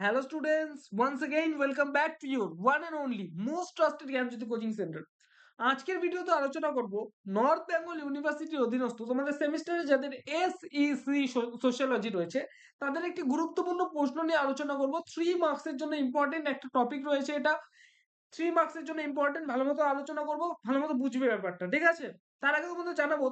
Hello students, once again welcome back to your one and only most trusted Gyanjyoti coaching centre. আজকের ভিডিওতে আলোচনা করব north Bengal ইউনিভার্সিটির অধীনস্থ তোমাদের সেমিস্টারে যাদের এসইসি সোশ্যালজি রয়েছে তাদের একটি গুরুত্বপূর্ণ প্রশ্ন নিয়ে আলোচনা করব। 3 মার্কসের জন্য ইম্পর্টেন্ট একটা টপিক রয়েছে, এটা 3 মার্কসের জন্য ইম্পর্টেন্ট। ভালো মতো আলোচনা করব, ভালো মতো বুঝবে ব্যাপারটা, ঠিক আছে? তার আগে তোমাদের জানাবো,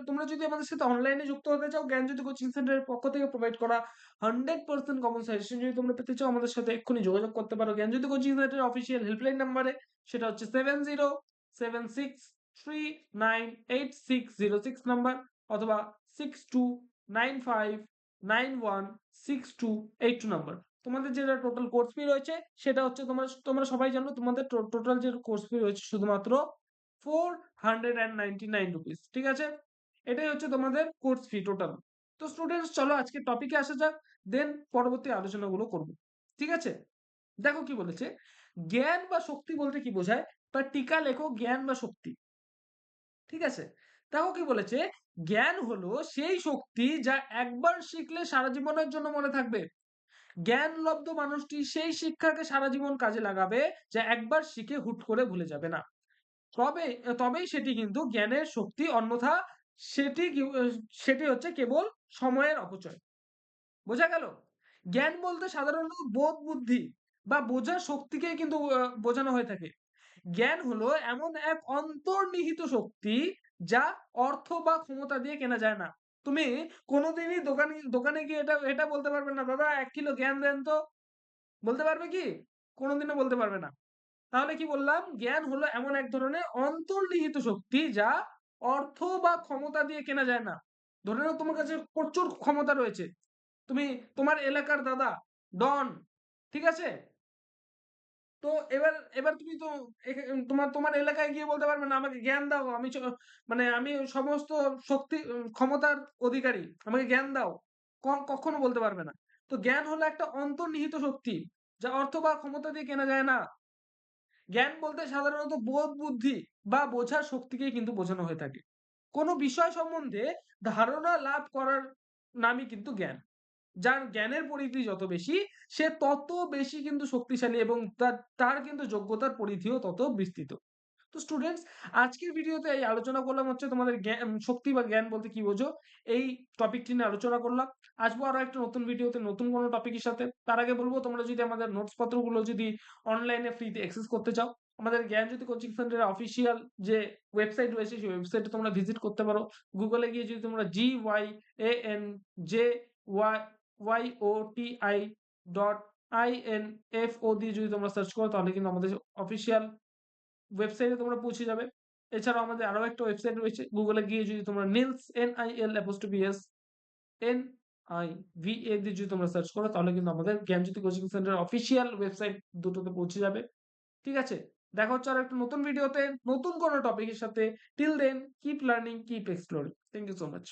তোমরা যদি আমাদের সাথে অনলাইনে যুক্ত হতে চাও, জ্ঞানজ্যোতি কোচিং সেন্টারের পক্ষ থেকে প্রোভাইড করা 100% কমন সাজেশন যদি তোমরা পেতে চাও, আমাদের সাথে এক্ষুনি যোগাযোগ করতে পারো জ্ঞানজ্যোতি কোচিং সেন্টারের অফিসিয়াল হেল্পলাইন নাম্বারে। সেটা হচ্ছে 7076398606 নাম্বার, অথবা 6295916282 নাম্বার। তোমাদের যেটা টোটাল কোর্স ফি রয়েছে সেটা হচ্ছে, তোমরা সবাই জানো, তোমাদের টোটাল যে কোর্স ফি রয়েছে শুধুমাত্র 499 রুপিস, ঠিক আছে? এটাই হচ্ছে তোমাদের কোর্স ফি টোটাল। তো স্টুডেন্টস, চলো আজকে টপিকে আসা যাক, দেন পরবর্তী আলোচনাগুলো করব, ঠিক আছে? দেখো কি বলেছে, জ্ঞান বা শক্তি বলতে কি বোঝায়, তার টিকা লেখো জ্ঞান বা শক্তি, ঠিক আছে? দেখো কি বলেছে, জ্ঞান হলো সেই শক্তি যা একবার শিখলে সারা জীবনের জন্য মনে থাকবে। জ্ঞানলব্ধ মানুষটি সেই শিক্ষাকে সারা জীবন কাজে লাগাবে, যা একবার শিখে হুট করে ভুলে যাবে না। তবেই সেটি কিন্তু জ্ঞানের শক্তি, অন্যথা সেটি হচ্ছে কেবল সময়ের অপচয়। বোঝা গেল? জ্ঞান বলতে সাধারণত বোধ বুদ্ধি বা বোঝার শক্তিকেই কিন্তু বোঝানো হয়ে থাকে। জ্ঞান হলো এমন এক অন্তর্নিহিত শক্তি যা অর্থ বা ক্ষমতা দিয়ে কেনা যায় না। তুমি কোনোদিনই দোকানে গিয়ে এটা এটা বলতে পারবে না, দাদা 1 কিলো জ্ঞান দেন তো। বলতে পারবে কি? কোনোদিনও বলতে পারবে না। তাহলে কি বললাম, জ্ঞান হলো এমন এক ধরনের অন্তর্নিহিত শক্তি যা অর্থ বা ক্ষমতা দিয়ে কেনা যায় না। ধরে নাও তোমার কাছে প্রচুর ক্ষমতা রয়েছে, তুমি তোমার এলাকার দাদা, ডন, ঠিক আছে? তো এবার এবার তুমি তো তোমার তোমার এলাকায় গিয়ে বলতে পারবে না, আমাকে জ্ঞান দাও, মানে আমি সমস্ত শক্তি ক্ষমতার অধিকারী, আমাকে জ্ঞান দাও। কখনো বলতে পারবে না। তো জ্ঞান হলো একটা অন্তর্নিহিত শক্তি যা অর্থ বা ক্ষমতা দিয়ে কেনা যায় না। জ্ঞান বলতে সাধারণত বোধ বুদ্ধি বা বোঝার শক্তিকেই কিন্তু বোঝানো হয়ে থাকে। কোনো বিষয় সম্বন্ধে ধারণা লাভ করার নামই কিন্তু জ্ঞান। যার জ্ঞানের পরিধি যত বেশি, সে তত বেশি কিন্তু শক্তিশালী, এবং তার কিন্তু যোগ্যতার পরিধিও তত বিস্তৃত। তো স্টুডেন্টস, আজকের ভিডিওতে এই আলোচনা করলাম হচ্ছে তোমাদের শক্তি বা জ্ঞান বলতে কি বোঝো, এই টপিকটি নিয়ে আলোচনা করলাম। আসবো আরো একটা নতুন ভিডিওতে নতুন কোনো টপিকের সাথে। তার আগে বলবো, তোমরা যদি আমাদের নোটস পত্রগুলো যদি অনলাইনে ফ্রিতে অ্যাক্সেস করতে চাও, আমাদের জ্ঞানজ্যোতি কোচিং সেন্টারের অফিসিয়াল যে ওয়েবসাইট রয়েছে সেই ওয়েবসাইটে তোমরা ভিজিট করতে পারো। গুগলে গিয়ে যদি তোমরা GYANJYOTI.INFO দিয়ে যদি তোমরা সার্চ করো, তাহলে কিন্তু আমাদের অফিসিয়াল ওয়েবসাইটে তোমরা পৌঁছে যাবে। এছাড়াও আমাদের আরো একটা ওয়েবসাইট রয়েছে, গুগলে গিয়ে যদি তোমরা নিলস NILapostrophe SNIVA দিয়ে যদি তোমরা সার্চ করো, তাহলে কিন্তু আমাদের জ্ঞানজ্যোতি কোচিং সেন্টার অফিসিয়াল ওয়েবসাইট দুটোতে পৌঁছে যাবে, ঠিক আছে? দেখা হচ্ছে আর একটা নতুন ভিডিওতে নতুন কোনো টপিকের সাথে। Till then, keep learning, keep exploring. Thank you so much.